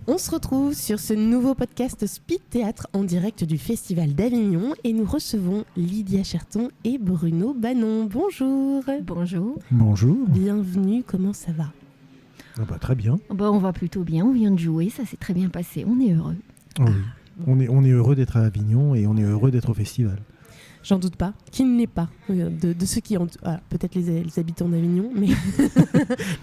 On se retrouve sur ce nouveau podcast Speed Théâtre en direct du Festival d'Avignon et nous recevons Lydia Cherton et Bruno Banon. Bonjour. Bonjour. Bonjour. Bienvenue, comment ça va ? Très bien. On va plutôt bien, on vient de jouer, ça s'est très bien passé, on est heureux. Oh oui. On est heureux d'être à Avignon et on est heureux d'être au festival. J'en doute pas. Qui ne l'est pas de ceux qui ont... peut-être les habitants d'Avignon, mais,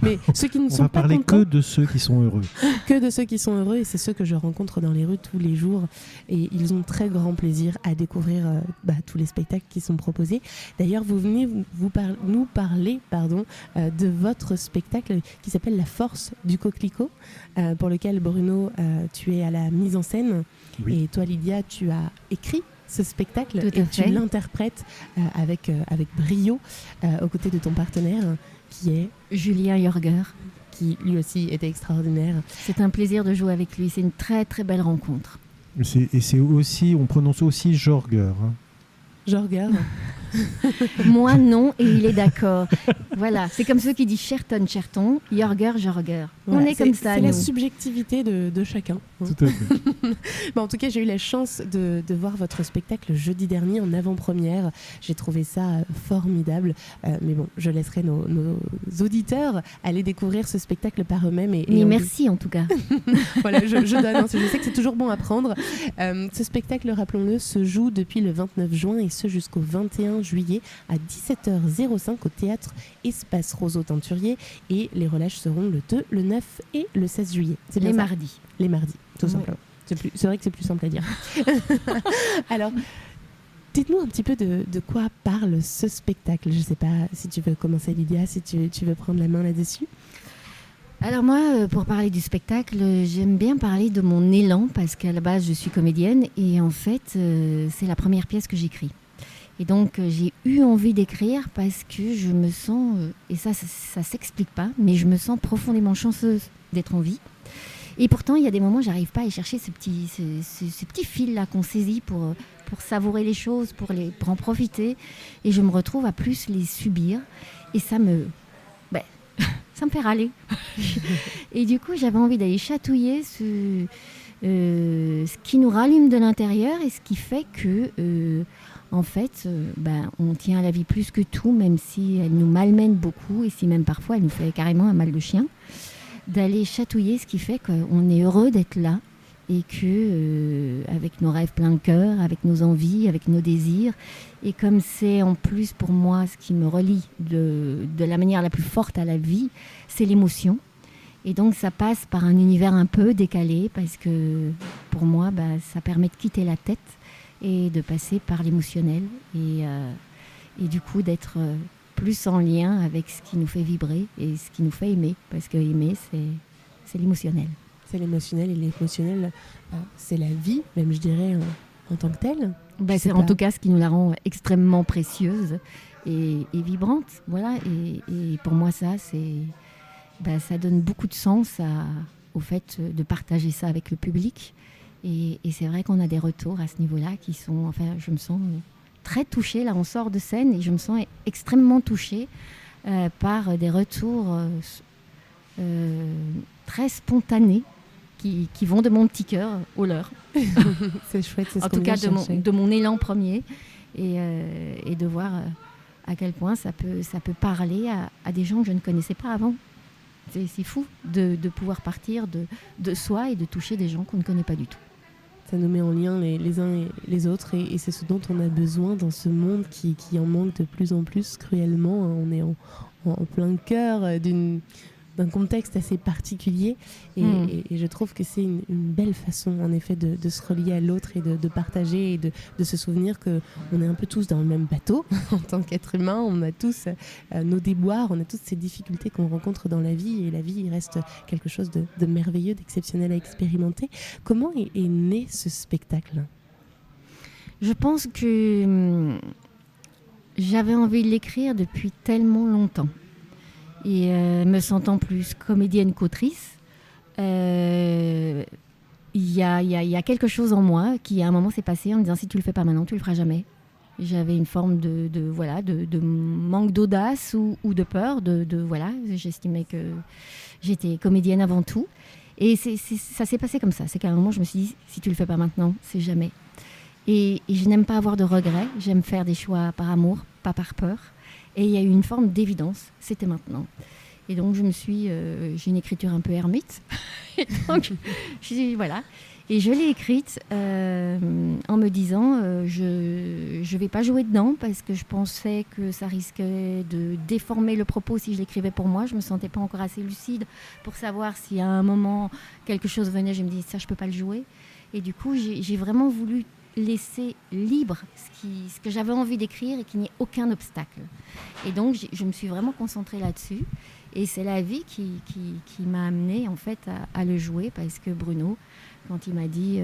mais ceux qui ne on sont va pas parler contents, que de ceux qui sont heureux. que de ceux qui sont heureux, et c'est ceux que je rencontre dans les rues tous les jours. Et ils ont très grand plaisir à découvrir tous les spectacles qui sont proposés. D'ailleurs, vous venez nous parler de votre spectacle qui s'appelle La Force du Coquelicot, pour lequel, Bruno, tu es à la mise en scène. Oui. Et toi, Lydia, tu as écrit ce spectacle et tu l'interprètes avec brio aux côtés de ton partenaire qui est Julien Jorger. Qui lui aussi était extraordinaire. C'est un plaisir de jouer avec lui, c'est une très très belle rencontre. C'est aussi, on prononce aussi Jorger. Jorger. Moi non, et il est d'accord. Voilà, c'est comme ceux qui disent Cherton, Jorger. Voilà, on est comme ça, c'est nous. la subjectivité de chacun. Tout à fait. En tout cas, j'ai eu la chance de voir votre spectacle jeudi dernier en avant-première. J'ai trouvé ça formidable. Mais bon, je laisserai nos auditeurs aller découvrir ce spectacle par eux-mêmes. Mais merci en tout cas. Voilà, je donne. Je sais que c'est toujours bon à prendre. Ce spectacle, rappelons-le, se joue depuis le 29 juin et ce jusqu'au 21 juillet à 17h05 au théâtre Espace Roseau Teinturier. Et les relâches seront le 2, le 9 et le 16 juillet. C'est bien Les ça ? mardis. Les mardis, tout simplement. C'est vrai que c'est plus simple à dire. Alors, dites-nous un petit peu de quoi parle ce spectacle. Je ne sais pas si tu veux commencer, Lydia, si tu veux prendre la main là-dessus. Alors moi, pour parler du spectacle, j'aime bien parler de mon élan parce qu'à la base, je suis comédienne et en fait, c'est la première pièce que j'écris. Et donc, j'ai eu envie d'écrire parce que je me sens, et ça s'explique pas, mais je me sens profondément chanceuse d'être en vie. Et pourtant, il y a des moments où j'arrive pas à aller chercher ce petit fil-là qu'on saisit pour savourer les choses, pour en profiter. Et je me retrouve à plus les subir. Et ça me fait râler. Et du coup, j'avais envie d'aller chatouiller ce qui nous rallume de l'intérieur et ce qui fait que... En fait, on tient à la vie plus que tout, même si elle nous malmène beaucoup et si même parfois elle nous fait carrément un mal de chien, d'aller chatouiller ce qui fait qu'on est heureux d'être là et que, avec nos rêves plein de cœur, avec nos envies, avec nos désirs, et comme c'est en plus pour moi ce qui me relie de la manière la plus forte à la vie, c'est l'émotion. Et donc ça passe par un univers un peu décalé parce que pour moi, ça permet de quitter la tête et de passer par l'émotionnel et du coup d'être plus en lien avec ce qui nous fait vibrer et ce qui nous fait aimer, parce que aimer c'est l'émotionnel. C'est l'émotionnel et l'émotionnel, c'est la vie, même je dirais en tant que telle. C'est en tout cas ce qui nous la rend extrêmement précieuse et vibrante. Voilà. Et pour moi ça ça donne beaucoup de sens au fait de partager ça avec le public. Et c'est vrai qu'on a des retours à ce niveau-là qui sont... je me sens très touchée. Là, on sort de scène et je me sens extrêmement touchée par des retours très spontanés qui vont de mon petit cœur au leur. C'est chouette, c'est ce en tout cas, de mon élan premier. Et de voir à quel point ça peut parler à des gens que je ne connaissais pas avant. C'est fou de pouvoir partir de soi et de toucher des gens qu'on ne connaît pas du tout. Ça nous met en lien les uns et les autres et c'est ce dont on a besoin dans ce monde qui en manque de plus en plus cruellement. On est en plein cœur d'un contexte assez particulier et je trouve que c'est une belle façon en effet de se relier à l'autre et de partager et de se souvenir qu'on est un peu tous dans le même bateau en tant qu'être humain. On a tous nos déboires, on a toutes ces difficultés qu'on rencontre dans la vie et la vie reste quelque chose de merveilleux, d'exceptionnel à expérimenter. Comment est né ce spectacle ? Je pense que j'avais envie de l'écrire depuis tellement longtemps. Et me sentant plus comédienne qu'autrice, il y a quelque chose en moi qui à un moment s'est passé en me disant si tu le fais pas maintenant, tu le feras jamais. J'avais une forme de manque d'audace ou de peur. J'estimais que j'étais comédienne avant tout. Et ça s'est passé comme ça. C'est qu'à un moment, je me suis dit, si tu le fais pas maintenant, c'est jamais. Et je n'aime pas avoir de regrets. J'aime faire des choix par amour, pas par peur. Et il y a eu une forme d'évidence. C'était maintenant. Et donc, j'ai une écriture un peu ermite. Et donc, voilà. Et je l'ai écrite en me disant, je ne vais pas jouer dedans parce que je pensais que ça risquait de déformer le propos si je l'écrivais pour moi. Je ne me sentais pas encore assez lucide pour savoir si à un moment quelque chose venait, je me dis ça, je ne peux pas le jouer. Et du coup, j'ai vraiment voulu laisser libre ce que j'avais envie d'écrire et qu'il n'y ait aucun obstacle. Et donc, je me suis vraiment concentrée là-dessus. Et c'est la vie qui m'a amenée en fait à le jouer parce que Bruno, quand il m'a dit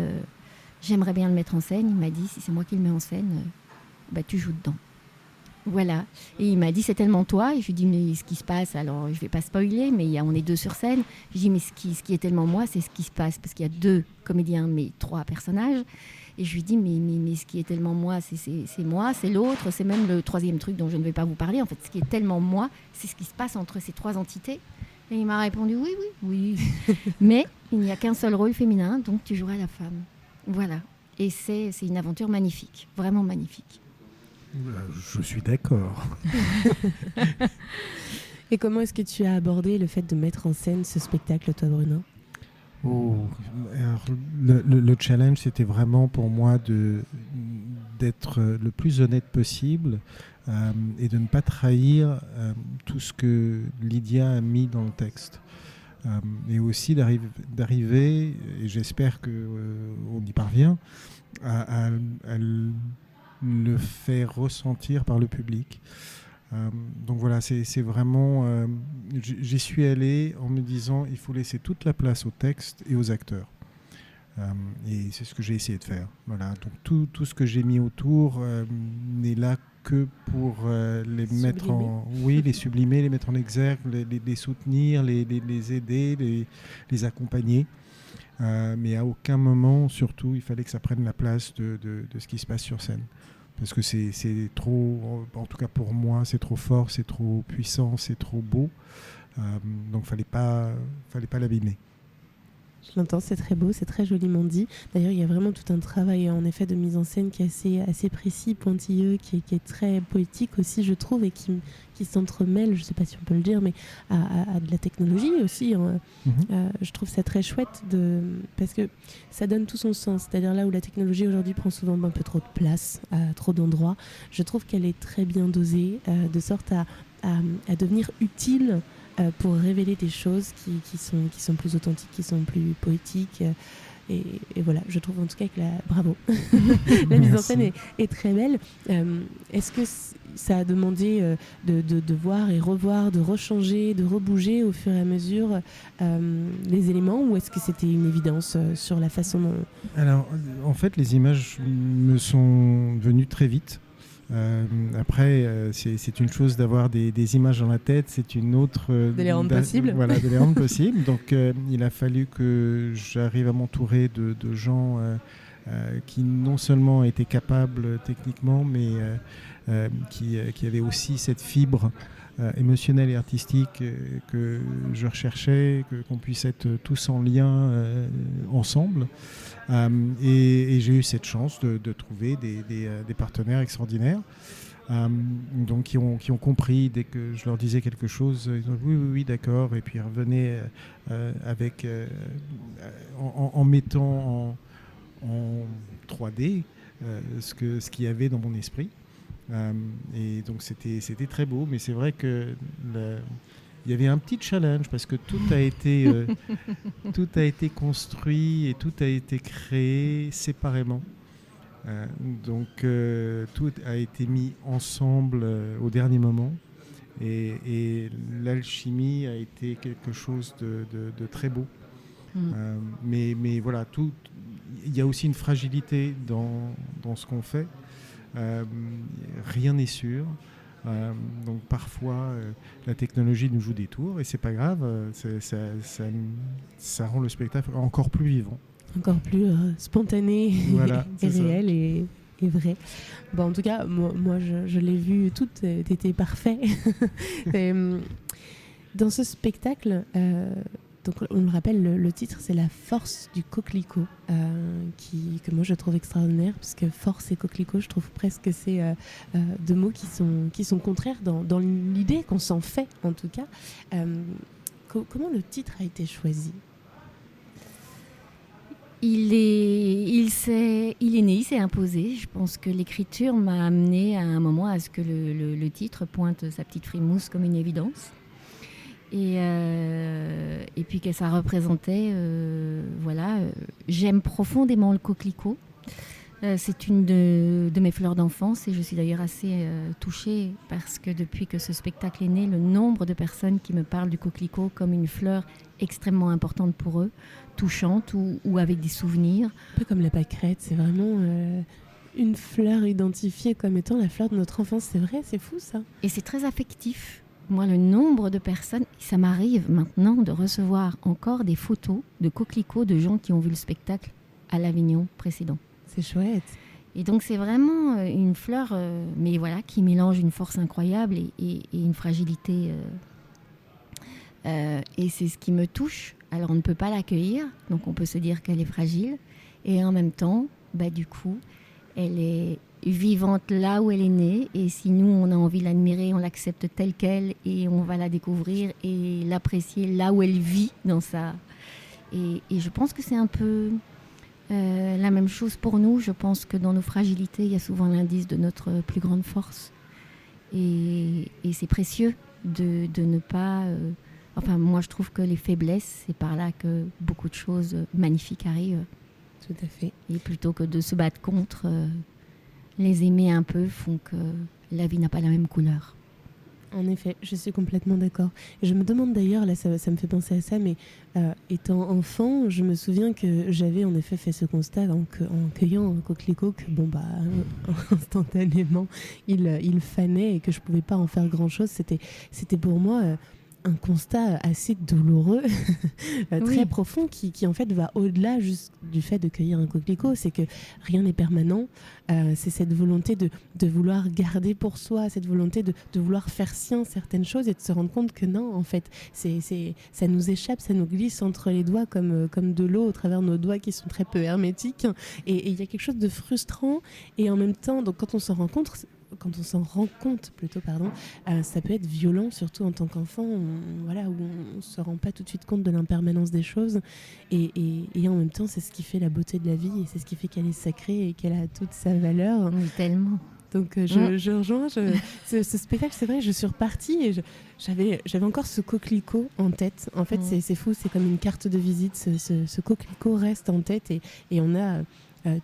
j'aimerais bien le mettre en scène, il m'a dit si c'est moi qui le mets en scène, tu joues dedans. Voilà. Et il m'a dit c'est tellement toi. Et je lui ai dit mais ce qui se passe, alors je vais pas spoiler, mais on est 2 sur scène. Je lui ai dit mais ce qui est tellement moi, c'est ce qui se passe parce qu'il y a 2 comédiens mais 3 personnages. Et je lui dis mais ce qui est tellement moi, c'est moi, c'est l'autre, c'est même le 3e truc dont je ne vais pas vous parler. En fait, ce qui est tellement moi, c'est ce qui se passe entre ces 3 entités. Et il m'a répondu oui. Mais il n'y a qu'un seul rôle féminin, donc tu joueras la femme. Voilà. Et c'est une aventure magnifique, vraiment magnifique. Je suis d'accord. Et comment est-ce que tu as abordé le fait de mettre en scène ce spectacle, toi, Bruno ? Alors, le challenge, c'était vraiment pour moi d'être le plus honnête possible et de ne pas trahir tout ce que Lydia a mis dans le texte. Et aussi d'arriver, et j'espère qu'on y parvient, à le faire ressentir par le public. Donc voilà, c'est vraiment... j'y suis allé en me disant il faut laisser toute la place au texte et aux acteurs. Et c'est ce que j'ai essayé de faire. Voilà. Donc tout ce que j'ai mis autour n'est là que pour les mettre les sublimer, les mettre en exergue, les soutenir, les aider, les accompagner. Mais à aucun moment, surtout, il fallait que ça prenne la place de ce qui se passe sur scène. Parce que c'est trop, en tout cas pour moi, c'est trop fort, c'est trop puissant, c'est trop beau. Donc fallait pas l'abîmer. Je l'entends, c'est très beau, c'est très joliment dit. D'ailleurs, il y a vraiment tout un travail en effet de mise en scène qui est assez précis, pointilleux, qui est très poétique aussi, je trouve, et qui s'entremêle, je ne sais pas si on peut le dire, mais à de la technologie aussi. Je trouve ça très chouette parce que ça donne tout son sens. C'est-à-dire là où la technologie aujourd'hui prend souvent un peu trop de place, à trop d'endroits, je trouve qu'elle est très bien dosée, de sorte à devenir utile pour révéler des choses qui sont plus authentiques, qui sont plus poétiques. Et voilà, je trouve en tout cas que bravo. La mise en scène est très belle. Est-ce que ça a demandé de voir et revoir, de rechanger, de rebouger au fur et à mesure les éléments, ou est-ce que c'était une évidence sur la façon dont... Alors, en fait, les images me sont venues très vite. Après, c'est une chose d'avoir des images dans la tête, c'est une autre de les rendre possibles. Voilà, de les rendre possibles. Donc, il a fallu que j'arrive à m'entourer de gens qui non seulement étaient capables techniquement, mais qui avaient aussi cette fibre émotionnelle et artistique que je recherchais, qu'on puisse être tous en lien ensemble. Et j'ai eu cette chance de trouver des partenaires extraordinaires, donc qui ont compris dès que je leur disais quelque chose. Ils ont dit oui, d'accord, et puis ils revenaient avec en mettant en 3D ce qu'il y avait dans mon esprit. Et donc c'était très beau, mais c'est vrai que il y avait un petit challenge parce que tout a été construit et tout a été créé séparément. Donc tout a été mis ensemble au dernier moment, et l'alchimie a été quelque chose de très beau. Mais voilà, il y a aussi une fragilité dans ce qu'on fait. Rien n'est sûr. Donc parfois la technologie nous joue des tours, et c'est pas grave, ça rend le spectacle encore plus vivant, encore plus spontané, voilà, et réel et vrai. Bon, en tout cas moi je l'ai vu, tout était parfait. Dans ce spectacle, donc on le rappelle, le titre c'est La force du coquelicot, que moi je trouve extraordinaire, parce que force et coquelicot, je trouve presque que c'est deux mots qui sont contraires dans l'idée qu'on s'en fait en tout cas. Comment le titre a été choisi ? Il est né, il s'est imposé. Je pense que l'écriture m'a amené à un moment à ce que le titre pointe sa petite frimousse comme une évidence. Et puis que ça représentait, j'aime profondément le coquelicot. C'est une de mes fleurs d'enfance et je suis d'ailleurs assez touchée parce que depuis que ce spectacle est né, le nombre de personnes qui me parlent du coquelicot comme une fleur extrêmement importante pour eux, touchante ou avec des souvenirs. Un peu comme la pâquerette, c'est vraiment une fleur identifiée comme étant la fleur de notre enfance. C'est vrai, c'est fou ça. Et c'est très affectif. Moi, le nombre de personnes, ça m'arrive maintenant de recevoir encore des photos de coquelicots de gens qui ont vu le spectacle à l'Avignon précédent. C'est chouette. Et donc c'est vraiment une fleur, mais voilà, qui mélange une force incroyable et une fragilité. Et c'est ce qui me touche. Alors on ne peut pas l'accueillir, donc on peut se dire qu'elle est fragile. Et en même temps, du coup, elle est vivante là où elle est née. Et si nous, on a envie de l'admirer, on l'accepte telle qu'elle et on va la découvrir et l'apprécier là où elle vit dans sa... Et je pense que c'est un peu... la même chose pour nous. Je pense que dans nos fragilités, il y a souvent l'indice de notre plus grande force. Et c'est précieux de ne pas... moi, je trouve que les faiblesses, c'est par là que beaucoup de choses magnifiques arrivent. Tout à fait. Et plutôt que de se battre contre, les aimer un peu font que la vie n'a pas la même couleur. En effet, je suis complètement d'accord. Et je me demande d'ailleurs, là ça me fait penser à ça, mais étant enfant, je me souviens que j'avais en effet fait ce constat en cueillant un coquelicot que instantanément il fanait et que je pouvais pas en faire grand chose. C'était pour moi un constat assez douloureux, très profond, qui en fait va au-delà juste du fait de cueillir un coquelicot. C'est que rien n'est permanent. C'est cette volonté de vouloir garder pour soi, cette volonté de vouloir faire sien certaines choses et de se rendre compte que non, en fait, ça nous échappe, ça nous glisse entre les doigts comme de l'eau au travers de nos doigts qui sont très peu hermétiques. Et il y a quelque chose de frustrant. Et en même temps, donc quand on s'en rend compte, ça peut être violent, surtout en tant qu'enfant, où on ne se rend pas tout de suite compte de l'impermanence des choses. Et en même temps, c'est ce qui fait la beauté de la vie et c'est ce qui fait qu'elle est sacrée et qu'elle a toute sa valeur. Oui, tellement. Donc je rejoins ce spectacle, c'est vrai, je suis repartie et j'avais encore ce coquelicot en tête. En fait, c'est fou, c'est comme une carte de visite. Ce coquelicot reste en tête et on a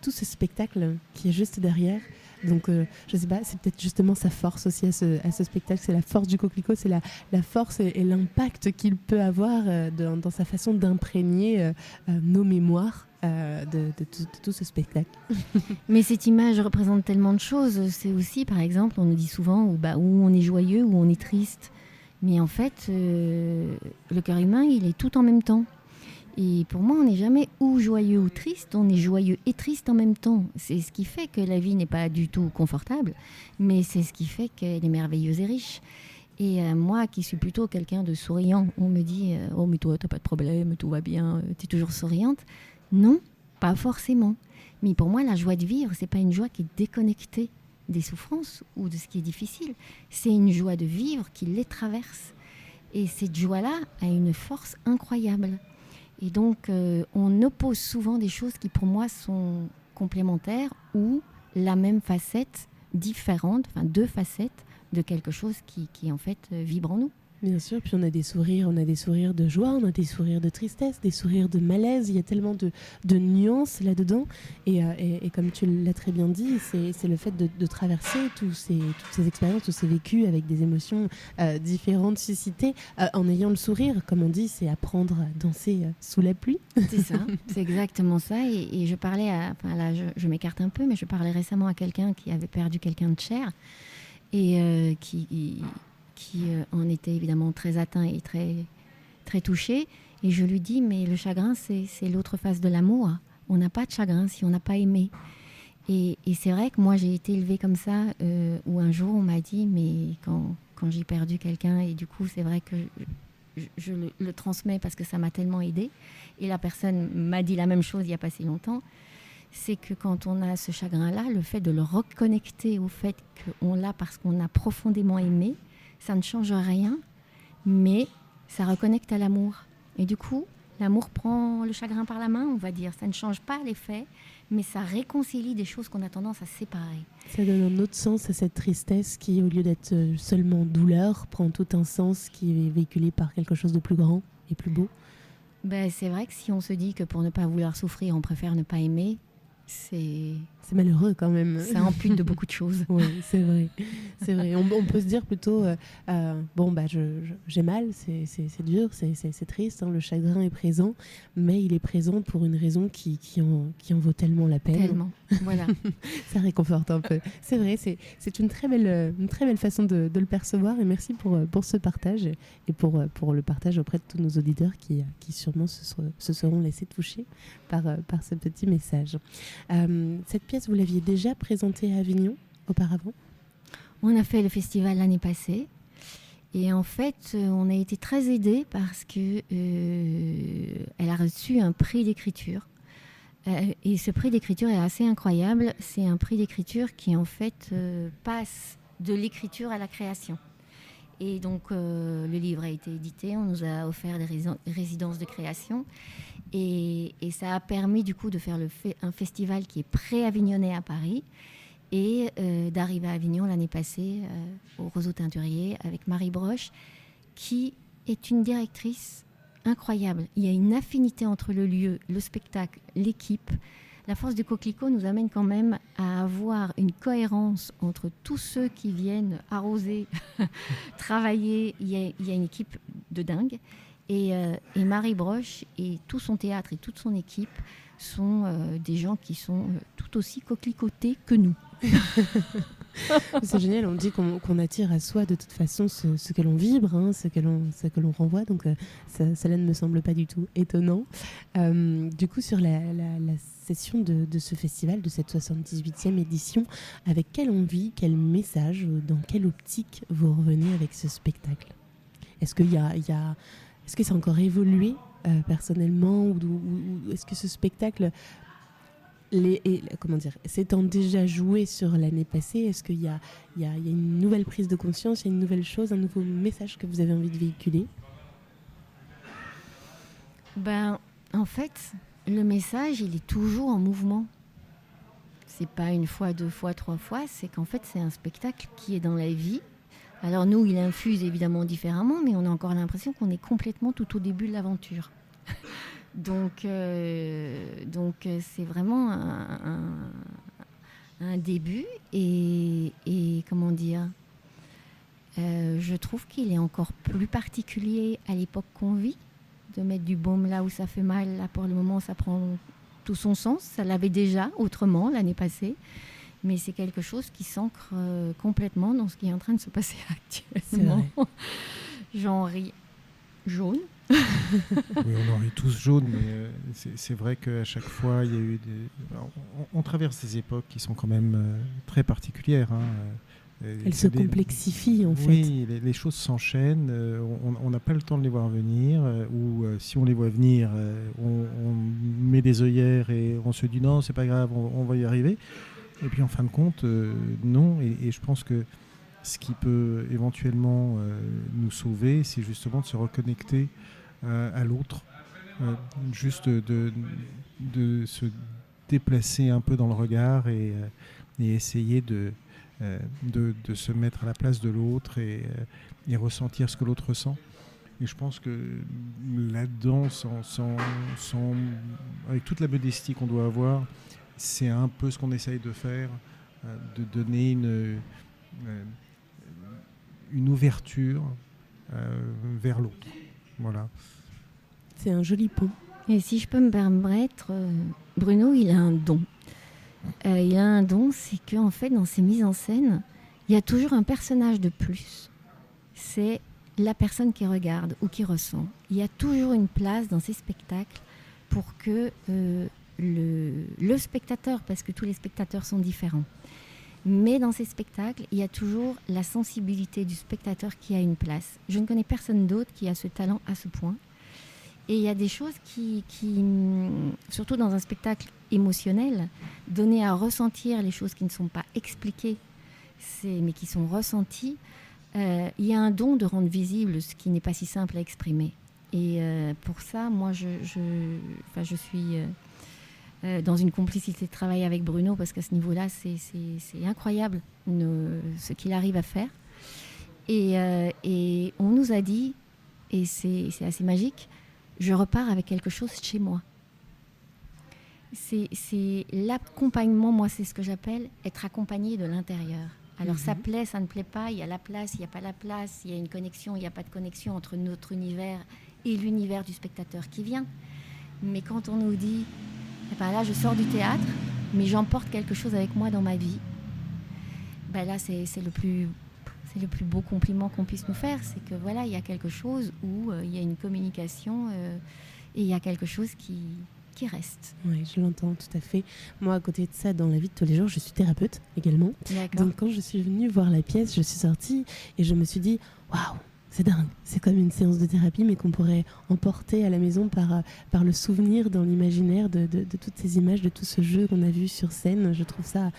tout ce spectacle qui est juste derrière. Donc, je sais pas, c'est peut-être justement sa force aussi à ce spectacle. C'est la force du coquelicot, c'est la force et l'impact qu'il peut avoir dans sa façon d'imprégner nos mémoires de tout ce spectacle. Mais cette image représente tellement de choses. C'est aussi, par exemple, on nous dit souvent où on est joyeux, où on est triste. Mais en fait, le cœur humain, il est tout en même temps. Et pour moi, on n'est jamais ou joyeux ou triste, on est joyeux et triste en même temps. C'est ce qui fait que la vie n'est pas du tout confortable, mais c'est ce qui fait qu'elle est merveilleuse et riche. Et moi, qui suis plutôt quelqu'un de souriant, on me dit « Oh, mais toi, t'as pas de problème, tout va bien, t'es toujours souriante ». Non, pas forcément. Mais pour moi, la joie de vivre, c'est pas une joie qui est déconnectée des souffrances ou de ce qui est difficile. C'est une joie de vivre qui les traverse. Et cette joie-là a une force incroyable. Et donc, on oppose souvent des choses qui, pour moi, sont complémentaires ou la même facette différente, enfin deux facettes de quelque chose qui en fait, vibre en nous. Bien sûr, puis on a des sourires de joie, on a des sourires de tristesse, des sourires de malaise. Il y a tellement de nuances là-dedans. Et comme tu l'as très bien dit, c'est le fait de traverser toutes ces expériences, tous ces vécus avec des émotions différentes suscitées en ayant le sourire. Comme on dit, c'est apprendre à danser sous la pluie. C'est ça, c'est exactement ça. Et je parlais je m'écarte un peu, mais je parlais récemment à quelqu'un qui avait perdu quelqu'un de cher et qui en était évidemment très atteint et très, très touché. Et je lui dis, mais le chagrin, c'est l'autre face de l'amour. On n'a pas de chagrin si on n'a pas aimé. Et c'est vrai que moi, j'ai été élevée comme ça, où un jour, on m'a dit, mais quand j'ai perdu quelqu'un, et du coup, c'est vrai que je le transmets parce que ça m'a tellement aidée. Et la personne m'a dit la même chose il n'y a pas si longtemps. C'est que quand on a ce chagrin-là, le fait de le reconnecter au fait qu'on l'a parce qu'on a profondément aimé, ça ne change rien, mais ça reconnecte à l'amour. Et du coup, l'amour prend le chagrin par la main, on va dire. Ça ne change pas les faits, mais ça réconcilie des choses qu'on a tendance à séparer. Ça donne un autre sens à cette tristesse qui, au lieu d'être seulement douleur, prend tout un sens qui est véhiculé par quelque chose de plus grand et plus beau. C'est vrai que si on se dit que pour ne pas vouloir souffrir, on préfère ne pas aimer, c'est malheureux quand même. Ça ampute de beaucoup de choses. Oui, c'est vrai. C'est vrai. On peut se dire plutôt, j'ai mal, c'est dur, c'est triste, hein, le chagrin est présent, mais il est présent pour une raison qui en vaut tellement la peine. Tellement, voilà. Ça réconforte un peu. C'est vrai, c'est une très belle façon de le percevoir, et merci pour ce partage et pour le partage auprès de tous nos auditeurs qui sûrement se seront laissés toucher par ce petit message. Cette pièce, vous l'aviez déjà présentée à Avignon auparavant ? On a fait le festival l'année passée et en fait, on a été très aidés parce que elle a reçu un prix d'écriture. Et ce prix d'écriture est assez incroyable. C'est un prix d'écriture qui en fait passe de l'écriture à la création. Et donc, le livre a été édité, on nous a offert des résidences de création. Et ça a permis du coup de faire un festival qui est pré-avignonnais à Paris et d'arriver à Avignon l'année passée au Roseau Teinturier avec Marie Broche, qui est une directrice incroyable. Il y a une affinité entre le lieu, le spectacle, l'équipe. La force du Coquelicot nous amène quand même à avoir une cohérence entre tous ceux qui viennent arroser, travailler. Il y a une équipe de dingue. Et Marie Broche et tout son théâtre et toute son équipe sont des gens qui sont tout aussi coquelicotés que nous. C'est génial, on dit qu'on attire à soi de toute façon ce que l'on vibre, hein, ce que l'on renvoie, donc cela ne me semble pas du tout étonnant. Du coup, sur la session de ce festival, de cette 78e édition, avec quelle envie, quel message, dans quelle optique vous revenez avec ce spectacle ? Est-ce que ça a encore évolué personnellement, ou est-ce que ce spectacle, s'étant déjà joué sur l'année passée, est-ce qu'il y a une nouvelle prise de conscience, il y a une nouvelle chose, un nouveau message que vous avez envie de véhiculer ? En fait, le message, il est toujours en mouvement. C'est pas une fois, 2 fois, 3 fois, c'est qu'en fait, c'est un spectacle qui est dans la vie. Alors nous, il infuse évidemment différemment, mais on a encore l'impression qu'on est complètement tout au début de l'aventure. Donc c'est vraiment un début et comment dire, je trouve qu'il est encore plus particulier à l'époque qu'on vit, de mettre du baume là où ça fait mal. Là, pour le moment, ça prend tout son sens. Ça l'avait déjà autrement l'année passée. Mais c'est quelque chose qui s'ancre complètement dans ce qui est en train de se passer actuellement. J'en ris jaune. Oui, on en rit tous jaune, mais c'est vrai qu'à chaque fois, il y a eu on traverse des époques qui sont quand même très particulières. Elles se complexifient en fait. Oui, les choses s'enchaînent, on n'a pas le temps de les voir venir, ou si on les voit venir, on met des œillères et on se dit non, c'est pas grave, on va y arriver. Et puis en fin de compte, non. Et je pense que ce qui peut éventuellement nous sauver, c'est justement de se reconnecter à l'autre, juste de se déplacer un peu dans le regard et essayer de se mettre à la place de l'autre et ressentir ce que l'autre ressent. Et je pense que là-dedans, avec toute la modestie qu'on doit avoir, c'est un peu ce qu'on essaye de faire, de donner une ouverture vers l'autre. Voilà. C'est un joli pont. Et si je peux me permettre, Bruno, il a un don. Il a un don, c'est qu'en fait, dans ses mises en scène, il y a toujours un personnage de plus. C'est la personne qui regarde ou qui ressent. Il y a toujours une place dans ces spectacles pour que le spectateur, parce que tous les spectateurs sont différents, Mais dans ces spectacles, il y a toujours la sensibilité du spectateur qui a une place. Je ne connais personne d'autre qui a ce talent à ce point. Et il y a des choses qui, surtout dans un spectacle émotionnel, donner à ressentir les choses qui ne sont pas expliquées, mais qui sont ressenties, il y a un don de rendre visible ce qui n'est pas si simple à exprimer. Et pour ça, moi, je suis dans une complicité de travail avec Bruno, parce qu'à ce niveau-là, c'est incroyable ce qu'il arrive à faire. Et on nous a dit, et c'est assez magique, je repars avec quelque chose chez moi. C'est l'accompagnement, moi, c'est ce que j'appelle être accompagné de l'intérieur. Alors, ça plaît, ça ne plaît pas, il y a la place, il n'y a pas la place, il y a une connexion, il n'y a pas de connexion entre notre univers et l'univers du spectateur qui vient. Mais quand on nous dit, eh ben là, je sors du théâtre, mais j'emporte quelque chose avec moi dans ma vie, ben là, c'est le plus beau compliment qu'on puisse nous faire, c'est que voilà, il y a quelque chose où il y a une communication et il y a quelque chose qui reste. Oui, je l'entends tout à fait. Moi, à côté de ça, dans la vie de tous les jours, je suis thérapeute également. D'accord. Donc, quand je suis venue voir la pièce, je suis sortie et je me suis dit, waouh, c'est dingue. C'est comme une séance de thérapie, mais qu'on pourrait emporter à la maison par le souvenir dans l'imaginaire de toutes ces images, de tout ce jeu qu'on a vu sur scène. Je trouve ça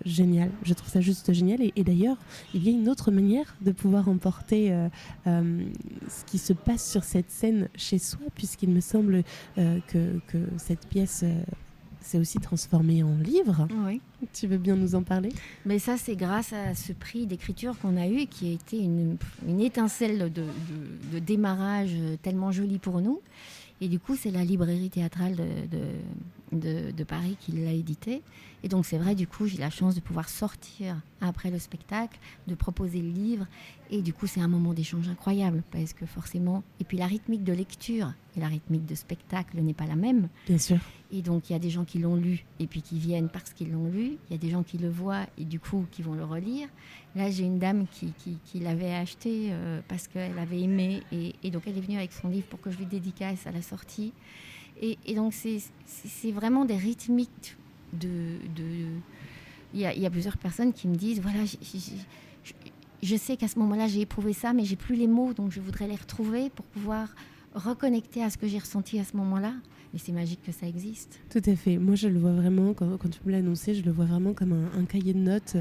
génial. Je trouve ça juste génial. Et d'ailleurs, il y a une autre manière de pouvoir emporter ce qui se passe sur cette scène chez soi, puisqu'il me semble que cette pièce s'est aussi transformée en livre. Oui. Tu veux bien nous en parler ? Mais ça, c'est grâce à ce prix d'écriture qu'on a eu, qui a été une étincelle de démarrage tellement jolie pour nous. Et du coup, c'est la librairie théâtrale de Paris qui l'a édité. Et donc, c'est vrai, du coup, j'ai la chance de pouvoir sortir après le spectacle, de proposer le livre. Et du coup, c'est un moment d'échange incroyable, parce que forcément... Et puis, la rythmique de lecture et la rythmique de spectacle n'est pas la même. Bien sûr. Et donc, il y a des gens qui l'ont lu et puis qui viennent parce qu'ils l'ont lu. Il y a des gens qui le voient et du coup, qui vont le relire. Là, j'ai une dame qui l'avait acheté parce qu'elle avait aimé. Et donc, elle est venue avec son livre pour que je lui dédicace à la sortie. Et donc, c'est vraiment des rythmiques il y a plusieurs personnes qui me disent, voilà, je sais qu'à ce moment-là, j'ai éprouvé ça, mais j'ai plus les mots. Donc, je voudrais les retrouver pour pouvoir reconnecter à ce que j'ai ressenti à ce moment-là. Et c'est magique que ça existe. Tout à fait. Moi, je le vois vraiment, quand tu me l'as annoncé, je le vois vraiment comme un cahier de notes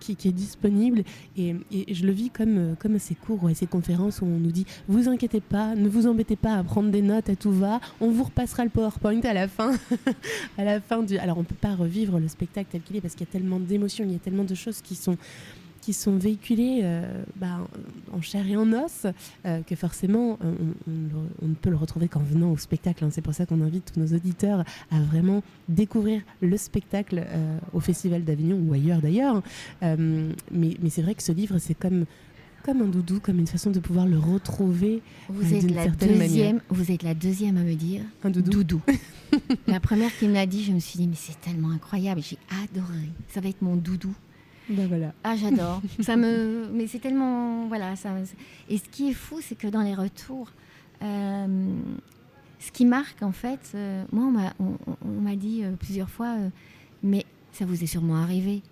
qui est disponible. Et je le vis comme ces cours ou ces conférences où on nous dit « Vous inquiétez pas, ne vous embêtez pas à prendre des notes à tout va, on vous repassera le PowerPoint à la fin. » À la fin du... Alors, on ne peut pas revivre le spectacle tel qu'il est parce qu'il y a tellement d'émotions, il y a tellement de choses qui sont véhiculées en chair et en os, que forcément on ne peut le retrouver qu'en venant au spectacle. C'est pour ça qu'on invite tous nos auditeurs à vraiment découvrir le spectacle au Festival d'Avignon ou ailleurs d'ailleurs. Mais c'est vrai que ce livre, c'est comme un doudou, comme une façon de pouvoir le retrouver d'une certaine manière. Vous êtes la deuxième à me dire un doudou. La première qui me l'a dit, je me suis dit, mais c'est tellement incroyable, j'ai adoré. Ça va être mon doudou. Ben voilà. Ah, j'adore. Mais c'est tellement... Voilà. Et ce qui est fou, c'est que dans les retours, ce qui marque, en fait... moi, on m'a dit plusieurs fois, mais ça vous est sûrement arrivé.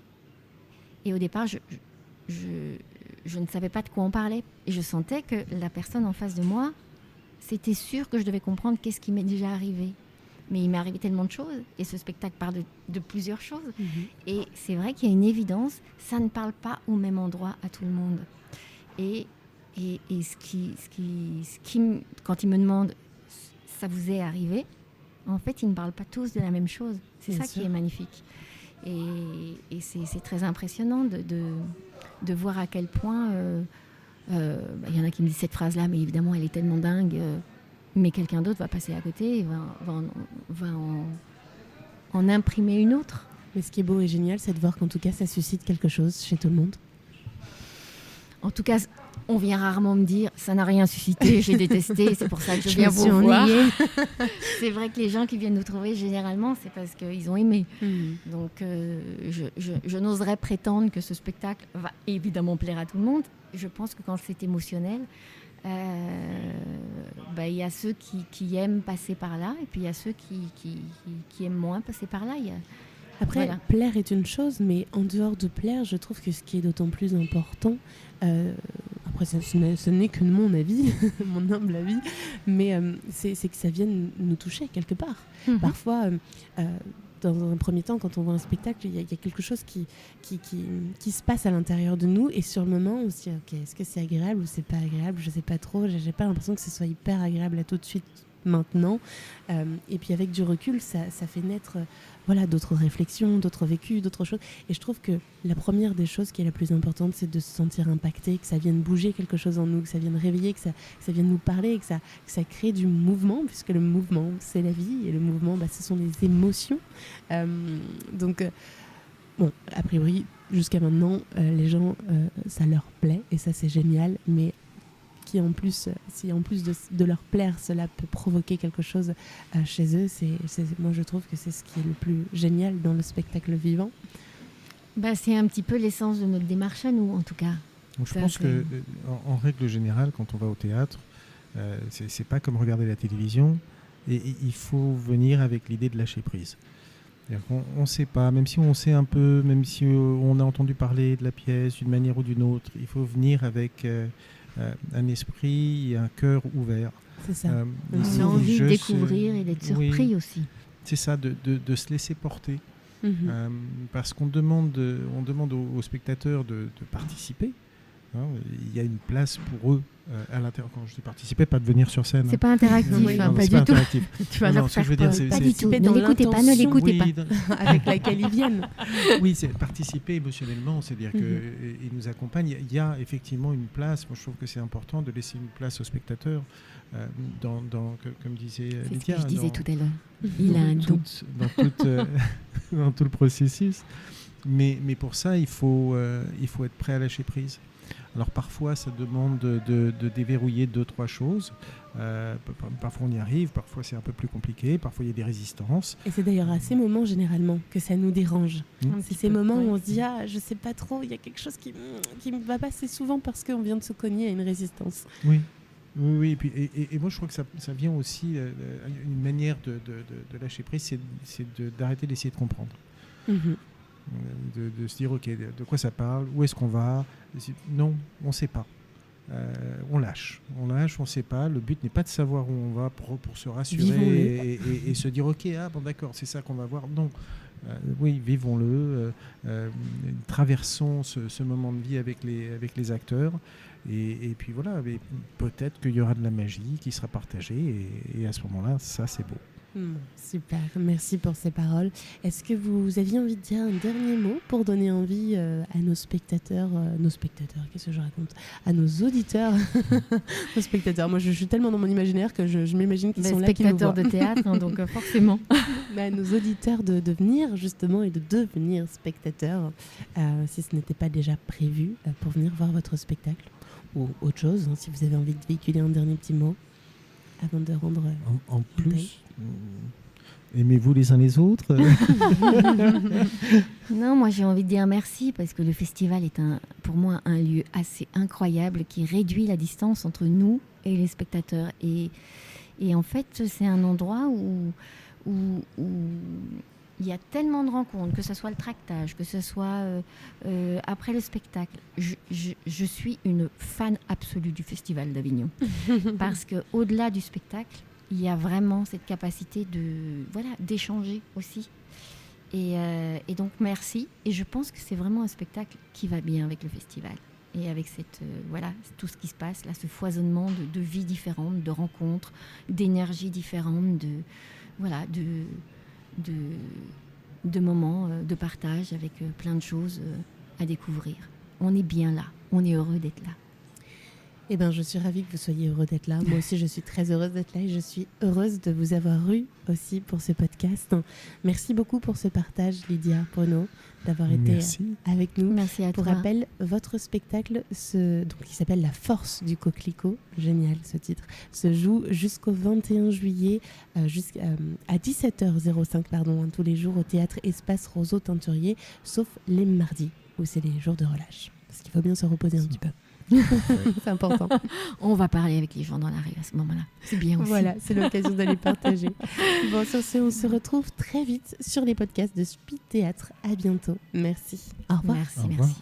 Et au départ, je ne savais pas de quoi on parlait. Et je sentais que la personne en face de moi, c'était sûr que je devais comprendre qu'est-ce qui m'est déjà arrivé. Mais il m'est arrivé tellement de choses, et ce spectacle parle de plusieurs choses. Et c'est vrai qu'il y a une évidence, ça ne parle pas au même endroit à tout le monde. Et ce qui quand ils me demandent, ça vous est arrivé, en fait, ils ne parlent pas tous de la même chose. C'est ça qui est magnifique. Et c'est très impressionnant de voir à quel point... y en a qui me disent cette phrase-là, mais évidemment, elle est tellement dingue... mais quelqu'un d'autre va passer à côté et va en imprimer une autre. Mais ce qui est beau et génial, c'est de voir qu'en tout cas, ça suscite quelque chose chez tout le monde. En tout cas, on vient rarement me dire « ça n'a rien suscité, j'ai détesté, c'est pour ça que je viens vous voir ». C'est vrai que les gens qui viennent nous trouver, généralement, c'est parce qu'ils ont aimé. Donc, je n'oserais prétendre que ce spectacle va évidemment plaire à tout le monde. Je pense que quand c'est émotionnel... il y a ceux qui aiment passer par là et puis il y a ceux qui aiment moins passer par là. Après, voilà. plaire est une chose, mais en dehors de plaire, je trouve que ce qui est d'autant plus important, après ce n'est que mon avis, mon humble avis, mais c'est que ça vienne nous toucher quelque part. Parfois, dans un premier temps, quand on voit un spectacle, il y a quelque chose qui se passe à l'intérieur de nous, et sur le moment, on se dit ok, est-ce que c'est agréable ou c'est pas agréable, je sais pas trop, j'ai pas l'impression que ce soit hyper agréable à tout de suite maintenant, et puis avec du recul, ça fait naître d'autres réflexions, d'autres vécus, d'autres choses, et je trouve que la première des choses qui est la plus importante, c'est de se sentir impacté, que ça vienne bouger quelque chose en nous, que ça vienne réveiller, que ça vienne nous parler, que ça crée du mouvement, puisque le mouvement c'est la vie, et le mouvement ce sont les émotions, donc bon, a priori jusqu'à maintenant les gens ça leur plaît, et ça c'est génial, mais si en plus de leur plaire, cela peut provoquer quelque chose chez eux, moi je trouve que c'est ce qui est le plus génial dans le spectacle vivant. C'est un petit peu l'essence de notre démarche à nous, en tout cas. Donc, je pense que, en règle générale, quand on va au théâtre, c'est pas comme regarder la télévision, et il faut venir avec l'idée de lâcher prise. On ne sait pas, même si on sait un peu, même si on a entendu parler de la pièce d'une manière ou d'une autre, il faut venir avec un esprit et un cœur ouvert. C'est ça. On a envie de découvrir et d'être surpris aussi. C'est ça, de se laisser porter. Parce qu'on demande aux spectateurs de participer. Il y a une place pour eux à l'intérieur. Quand je dis participer, pas de venir sur scène. C'est pas interactif, pas du tout. Tu vas leur faire peur. Pas du tout. Ne l'écoutez pas. Avec laquelle ils viennent. Oui, c'est participer émotionnellement, c'est-à-dire qu'ils nous accompagnent. Il y a effectivement une place. Moi, je trouve que c'est important de laisser une place aux spectateurs, comme disait Lydia. C'est ce que je disais tout à l'heure. Il a un don. Dans tout le processus. Mais pour ça, il faut être prêt à lâcher prise. Alors parfois, ça demande de déverrouiller 2-3 choses. Parfois, on y arrive. Parfois, c'est un peu plus compliqué. Parfois, il y a des résistances. Et c'est d'ailleurs à ces moments, généralement, que ça nous dérange. C'est ces moments où on se dit « Ah, je sais pas trop, il y a quelque chose qui me va pas assez souvent parce qu'on vient de se cogner à une résistance. » Oui, et moi je crois que ça vient aussi, une manière de lâcher prise, c'est d'arrêter d'essayer de comprendre. De se dire, ok, de quoi ça parle, où est-ce qu'on va? Non, on ne sait pas. On lâche, on ne sait pas. Le but n'est pas de savoir où on va pour se rassurer et se dire, ok, d'accord, c'est ça qu'on va voir. Non, oui, vivons-le, traversons ce moment de vie avec les acteurs. Et puis voilà, mais peut-être qu'il y aura de la magie qui sera partagée, et à ce moment-là, ça c'est beau. Super, merci pour ces paroles. Est-ce que vous aviez envie de dire un dernier mot pour donner envie à nos spectateurs, qu'est-ce que je raconte, à nos auditeurs, nos spectateurs. Moi, je suis tellement dans mon imaginaire que je m'imagine qu'ils sont là, qui nous voient. Spectateurs de théâtre, donc forcément. Nos auditeurs de venir justement et de devenir spectateurs, si ce n'était pas déjà prévu, pour venir voir votre spectacle ou autre chose, si vous avez envie de véhiculer un dernier petit mot avant de rendre... En plus, aimez-vous les uns les autres. Non, moi j'ai envie de dire merci, parce que le festival est pour moi un lieu assez incroyable qui réduit la distance entre nous et les spectateurs. Et en fait, c'est un endroit où il y a tellement de rencontres, que ce soit le tractage, que ce soit après le spectacle. Je suis une fan absolue du Festival d'Avignon. Parce qu'au-delà du spectacle, il y a vraiment cette capacité d'échanger aussi. Et donc, merci. Et je pense que c'est vraiment un spectacle qui va bien avec le festival. Et avec tout ce qui se passe, là, ce foisonnement de vies différentes, de rencontres, d'énergies différentes, de moments de partage avec plein de choses à découvrir. On est bien là, on est heureux d'être là. Eh bien, je suis ravie que vous soyez heureux d'être là. Moi aussi, je suis très heureuse d'être là, et je suis heureuse de vous avoir eu aussi pour ce podcast. Merci beaucoup pour ce partage, Lydia, Bruno, d'avoir été avec nous. Merci à toi. Pour rappel, votre spectacle, qui s'appelle La Force du Coquelicot, génial ce titre, se joue jusqu'au 21 juillet à 17h05 tous les jours au théâtre Espace Roseau Teinturier, sauf les mardis, où c'est les jours de relâche. Parce qu'il faut bien se reposer un petit peu. C'est important. On va parler avec les gens dans la rue à ce moment-là. C'est bien aussi. Voilà, c'est l'occasion d'aller partager. Bon, sur ce, on se retrouve très vite sur les podcasts de Speed Théâtre. À bientôt. Merci. Au revoir. Merci, Au revoir. merci.